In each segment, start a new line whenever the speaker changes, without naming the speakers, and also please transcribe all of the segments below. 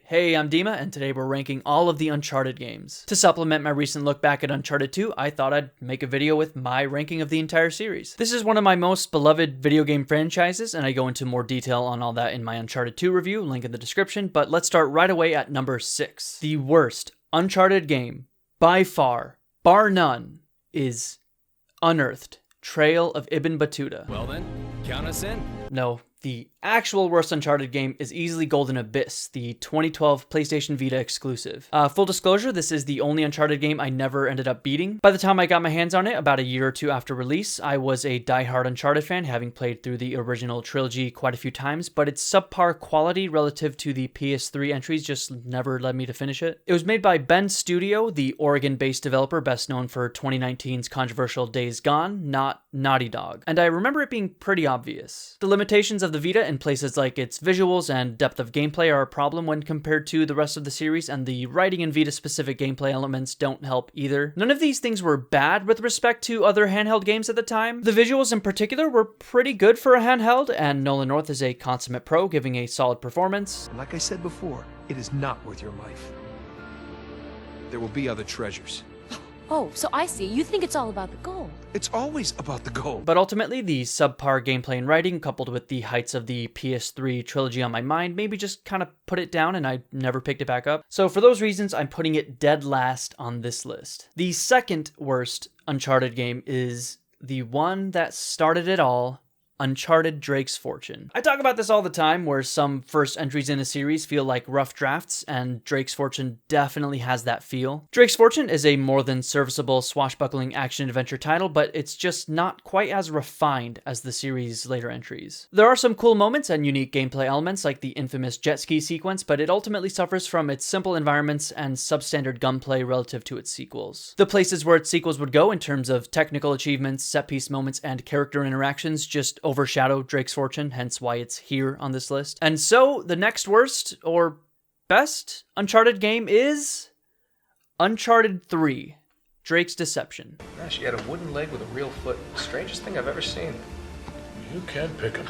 Hey, I'm Dima, and today we're ranking all of the Uncharted games. To supplement my recent look back at Uncharted 2, I thought I'd make a video with my ranking of the entire series. This is one of my most beloved video game franchises, and I go into more detail on all that in my Uncharted 2 review, link in the description, but let's start right away at number 6. The worst Uncharted game, by far, bar none, is Unearthed, Trail of Ibn Battuta.
Well then, count us in.
No, the actual worst Uncharted game is easily Golden Abyss, the 2012 PlayStation Vita exclusive. Full disclosure, this is the only Uncharted game I never ended up beating. By the time I got my hands on it, about a year or two after release, I was a diehard Uncharted fan, having played through the original trilogy quite a few times, but its subpar quality relative to the PS3 entries just never led me to finish it. It was made by Bend Studio, the Oregon-based developer best known for 2019's controversial Days Gone, not Naughty Dog. And I remember it being pretty obvious. The limitations of the Vita in places like its visuals and depth of gameplay are a problem when compared to the rest of the series, and the writing and Vita-specific gameplay elements don't help either. None of these things were bad with respect to other handheld games at the time. The visuals in particular were pretty good for a handheld, and Nolan North is a consummate pro, giving a solid performance.
Like I said before, it is not worth your life. There will be other treasures.
Oh, so I see. You think it's all about the gold.
It's always about the gold.
But ultimately, the subpar gameplay and writing, coupled with the heights of the PS3 trilogy on my mind, maybe just kind of put it down and I never picked it back up. So for those reasons, I'm putting it dead last on this list. The second worst Uncharted game is the one that started it all, Uncharted Drake's Fortune. I talk about this all the time, where some first entries in a series feel like rough drafts, and Drake's Fortune definitely has that feel. Drake's Fortune is a more than serviceable swashbuckling action-adventure title, but it's just not quite as refined as the series' later entries. There are some cool moments and unique gameplay elements, like the infamous jet ski sequence, but it ultimately suffers from its simple environments and substandard gunplay relative to its sequels. The places where its sequels would go in terms of technical achievements, set-piece moments, and character interactions just overshadow Drake's Fortune, hence why it's here on this list. And so, the next worst, or best, Uncharted game is Uncharted 3, Drake's Deception.
Yeah, she had a wooden leg with a real foot. Strangest thing I've ever seen.
You can pick him.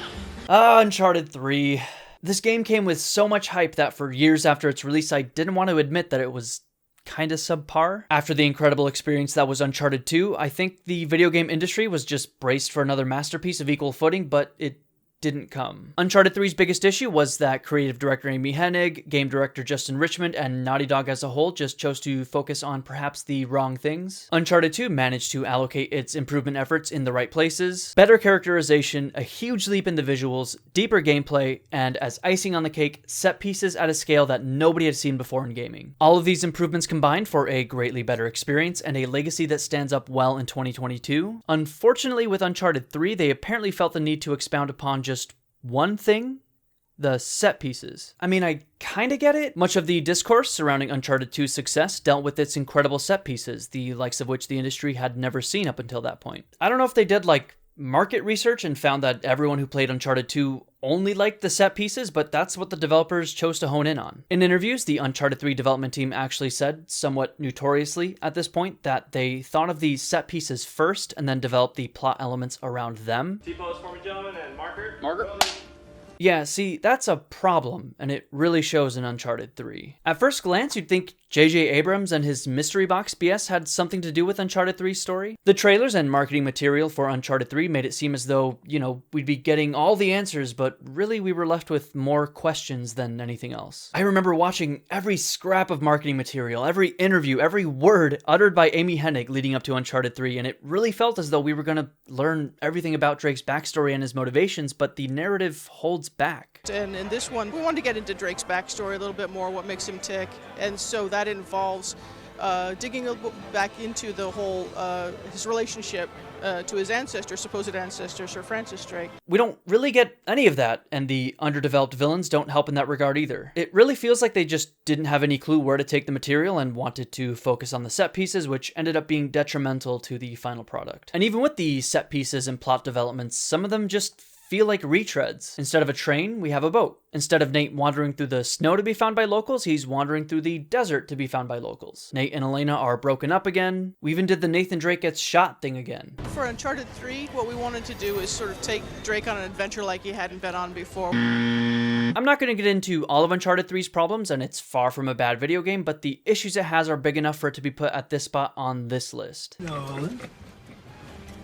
Uncharted 3. This game came with so much hype that for years after its release, I didn't want to admit that it was kinda subpar. After the incredible experience that was Uncharted 2, I think the video game industry was just braced for another masterpiece of equal footing, but it didn't come. Uncharted 3's biggest issue was that creative director Amy Hennig, game director Justin Richmond, and Naughty Dog as a whole just chose to focus on perhaps the wrong things. Uncharted 2 managed to allocate its improvement efforts in the right places. Better characterization, a huge leap in the visuals, deeper gameplay, and as icing on the cake, set pieces at a scale that nobody had seen before in gaming. All of these improvements combined for a greatly better experience and a legacy that stands up well in 2022. Unfortunately, with Uncharted 3, they apparently felt the need to expound upon just one thing: the set pieces. I mean, I kinda get it. Much of the discourse surrounding Uncharted 2's success dealt with its incredible set pieces, the likes of which the industry had never seen up until that point. I don't know if they did market research and found that everyone who played Uncharted 2 only liked the set pieces, but that's what the developers chose to hone in on. In interviews, the Uncharted 3 development team actually said, somewhat notoriously at this point, that they thought of the set pieces first and then developed the plot elements around them.
T-pose for me, gentlemen, and marker.
Yeah, see, that's a problem, and it really shows in Uncharted 3. At first glance, you'd think J.J. Abrams and his mystery box BS had something to do with Uncharted 3's story. The trailers and marketing material for Uncharted 3 made it seem as though, we'd be getting all the answers, but really we were left with more questions than anything else. I remember watching every scrap of marketing material, every interview, every word uttered by Amy Hennig leading up to Uncharted 3, and it really felt as though we were going to learn everything about Drake's backstory and his motivations, but the narrative holds back.
And in this one, we wanted to get into Drake's backstory a little bit more, what makes him tick, and so that involves digging a little back into the whole, his relationship to his supposed ancestor, Sir Francis Drake.
We don't really get any of that, and the underdeveloped villains don't help in that regard either. It really feels like they just didn't have any clue where to take the material and wanted to focus on the set pieces, which ended up being detrimental to the final product. And even with the set pieces and plot developments, some of them just feel like retreads. Instead of a train, we have a boat. Instead of Nate wandering through the snow to be found by locals, he's wandering through the desert to be found by locals. Nate and Elena are broken up again. We even did the Nathan Drake gets shot thing again.
For Uncharted 3, what we wanted to do is sort of take Drake on an adventure like he hadn't been on before.
I'm not going to get into all of Uncharted 3's problems, and it's far from a bad video game, but the issues it has are big enough for it to be put at this spot on this list.
Nolan?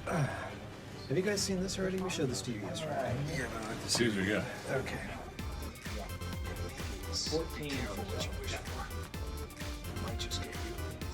Have you guys seen this already? We showed this to you yesterday. Yeah, but I like to see.
Caesar, yeah.
Okay.
14.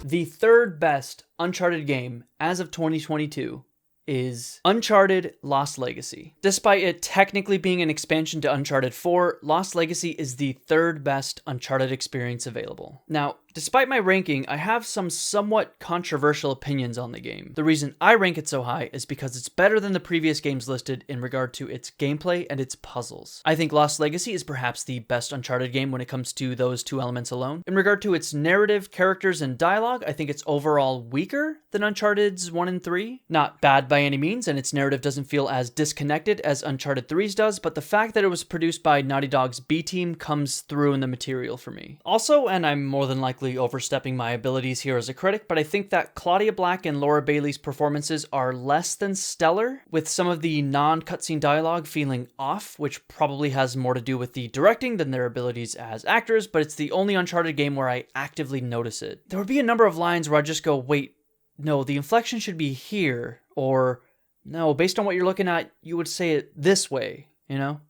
The third best Uncharted game as of 2022 is Uncharted Lost Legacy. Despite it technically being an expansion to Uncharted 4, Lost Legacy is the third best Uncharted experience available. Now, despite my ranking, I have some somewhat controversial opinions on the game. The reason I rank it so high is because it's better than the previous games listed in regard to its gameplay and its puzzles. I think Lost Legacy is perhaps the best Uncharted game when it comes to those two elements alone. In regard to its narrative, characters, and dialogue, I think it's overall weaker than Uncharted's 1 and 3. Not bad by any means, and its narrative doesn't feel as disconnected as Uncharted 3's does, but the fact that it was produced by Naughty Dog's B team comes through in the material for me. Also, and I'm more than likely overstepping my abilities here as a critic, but I think that Claudia Black and Laura Bailey's performances are less than stellar, with some of the non-cutscene dialogue feeling off, which probably has more to do with the directing than their abilities as actors, but it's the only Uncharted game where I actively notice it. There would be a number of lines where I just go, wait, no, the inflection should be here, or no, based on what you're looking at, you would say it this way, you know?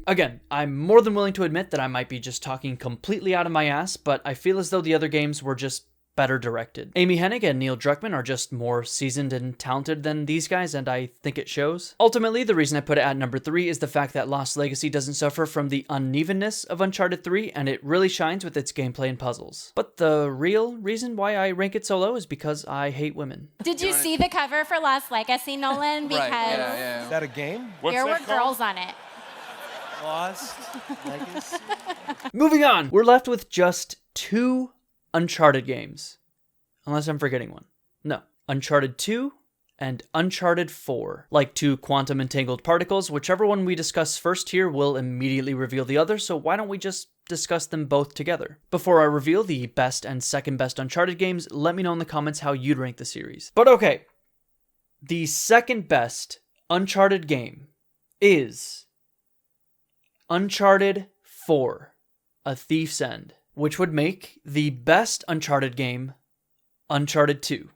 Again, I'm more than willing to admit that I might be just talking completely out of my ass, but I feel as though the other games were just better directed. Amy Hennig and Neil Druckmann are just more seasoned and talented than these guys, and I think it shows. Ultimately, the reason I put it at number 3 is the fact that Lost Legacy doesn't suffer from the unevenness of Uncharted 3, and it really shines with its gameplay and puzzles. But the real reason why I rank it so low is because I hate women.
Did you see the cover for Lost Legacy, Nolan? Because
Is that a game?
there were girls on it.
Lost Legacy?
Moving on, we're left with just 2 Uncharted games. Unless I'm forgetting one. No. Uncharted 2 and Uncharted 4. Like 2 quantum entangled particles, whichever one we discuss first here will immediately reveal the other, so why don't we just discuss them both together? Before I reveal the best and second best Uncharted games, let me know in the comments how you'd rank the series. But okay, the second best Uncharted game is Uncharted 4, A Thief's End, which would make the best Uncharted game Uncharted 2,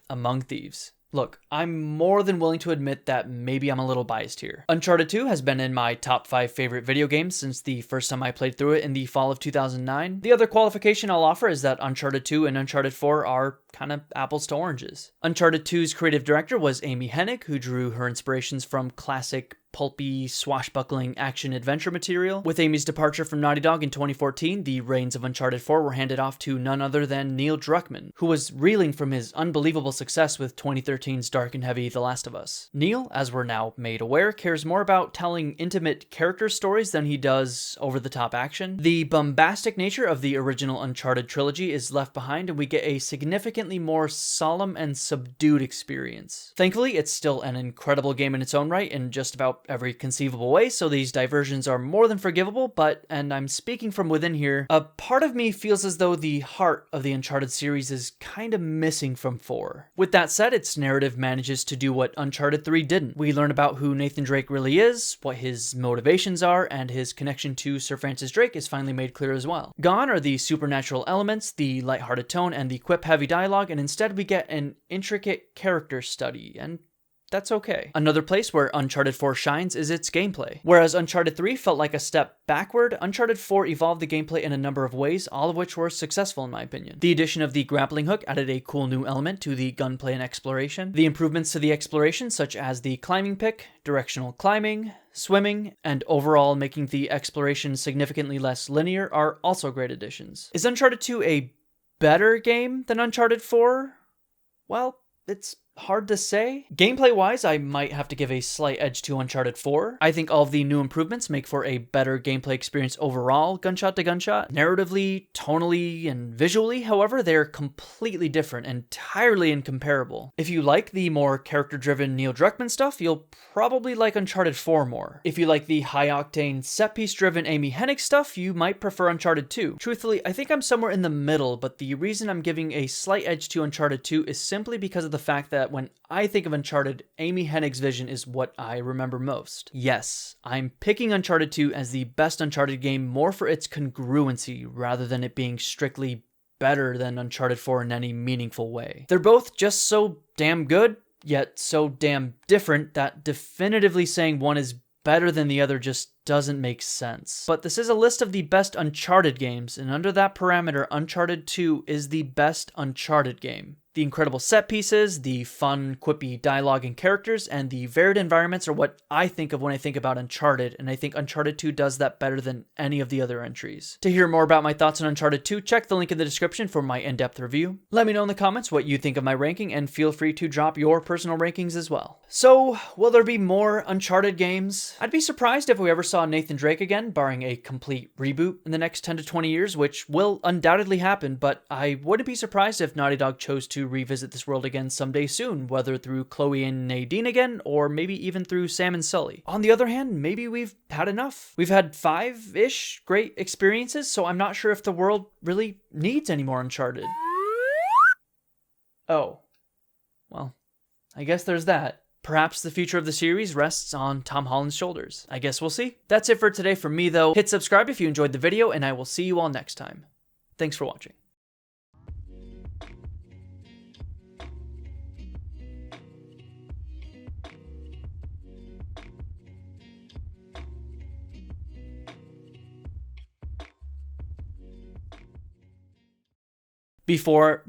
Among Thieves. Look, I'm more than willing to admit that maybe I'm a little biased here. Uncharted 2 has been in my top 5 favorite video games since the first time I played through it in the fall of 2009. The other qualification I'll offer is that Uncharted 2 and Uncharted 4 are kind of apples to oranges. Uncharted 2's creative director was Amy Hennig, who drew her inspirations from classic pulpy, swashbuckling action-adventure material. With Amy's departure from Naughty Dog in 2014, the reins of Uncharted 4 were handed off to none other than Neil Druckmann, who was reeling from his unbelievable success with 2013's dark and heavy The Last of Us. Neil, as we're now made aware, cares more about telling intimate character stories than he does over-the-top action. The bombastic nature of the original Uncharted trilogy is left behind, and we get a significantly more solemn and subdued experience. Thankfully, it's still an incredible game in its own right in just about every conceivable way, so these diversions are more than forgivable, but, and I'm speaking from within here, a part of me feels as though the heart of the Uncharted series is kind of missing from 4. With that said, its narrative manages to do what Uncharted 3 didn't. We learn about who Nathan Drake really is, what his motivations are, and his connection to Sir Francis Drake is finally made clear as well. Gone are the supernatural elements, the lighthearted tone, and the quip-heavy dialogue, and instead we get an intricate character study, and that's okay. Another place where Uncharted 4 shines is its gameplay. Whereas Uncharted 3 felt like a step backward, Uncharted 4 evolved the gameplay in a number of ways, all of which were successful in my opinion. The addition of the grappling hook added a cool new element to the gunplay and exploration. The improvements to the exploration, such as the climbing pick, directional climbing, swimming, and overall making the exploration significantly less linear, are also great additions. Is Uncharted 2 a better game than Uncharted 4? Well, it's Hard to say. Gameplay-wise, I might have to give a slight edge to Uncharted 4. I think all of the new improvements make for a better gameplay experience overall, gunshot to gunshot. Narratively, tonally, and visually, however, they're completely different, entirely incomparable. If you like the more character-driven Neil Druckmann stuff, you'll probably like Uncharted 4 more. If you like the high-octane, set-piece-driven Amy Hennig stuff, you might prefer Uncharted 2. Truthfully, I think I'm somewhere in the middle, but the reason I'm giving a slight edge to Uncharted 2 is simply because of the fact that when I think of Uncharted, Amy Hennig's vision is what I remember most. Yes, I'm picking Uncharted 2 as the best Uncharted game more for its congruency rather than it being strictly better than Uncharted 4 in any meaningful way. They're both just so damn good, yet so damn different that definitively saying one is better than the other just doesn't make sense. But this is a list of the best Uncharted games, and under that parameter, Uncharted 2 is the best Uncharted game. The incredible set pieces, the fun, quippy dialogue and characters, and the varied environments are what I think of when I think about Uncharted, and I think Uncharted 2 does that better than any of the other entries. To hear more about my thoughts on Uncharted 2, check the link in the description for my in-depth review. Let me know in the comments what you think of my ranking, and feel free to drop your personal rankings as well. So, will there be more Uncharted games? I'd be surprised if we ever saw Nathan Drake again, barring a complete reboot in the next 10 to 20 years, which will undoubtedly happen, but I wouldn't be surprised if Naughty Dog chose to revisit this world again someday soon, whether through Chloe and Nadine again, or maybe even through Sam and Sully. On the other hand, maybe we've had enough. We've had 5-ish great experiences, so I'm not sure if the world really needs any more Uncharted. Oh. Well, I guess there's that. Perhaps the future of the series rests on Tom Holland's shoulders. I guess we'll see. That's it for today from me though. Hit subscribe if you enjoyed the video, and I will see you all next time. Thanks for watching. Before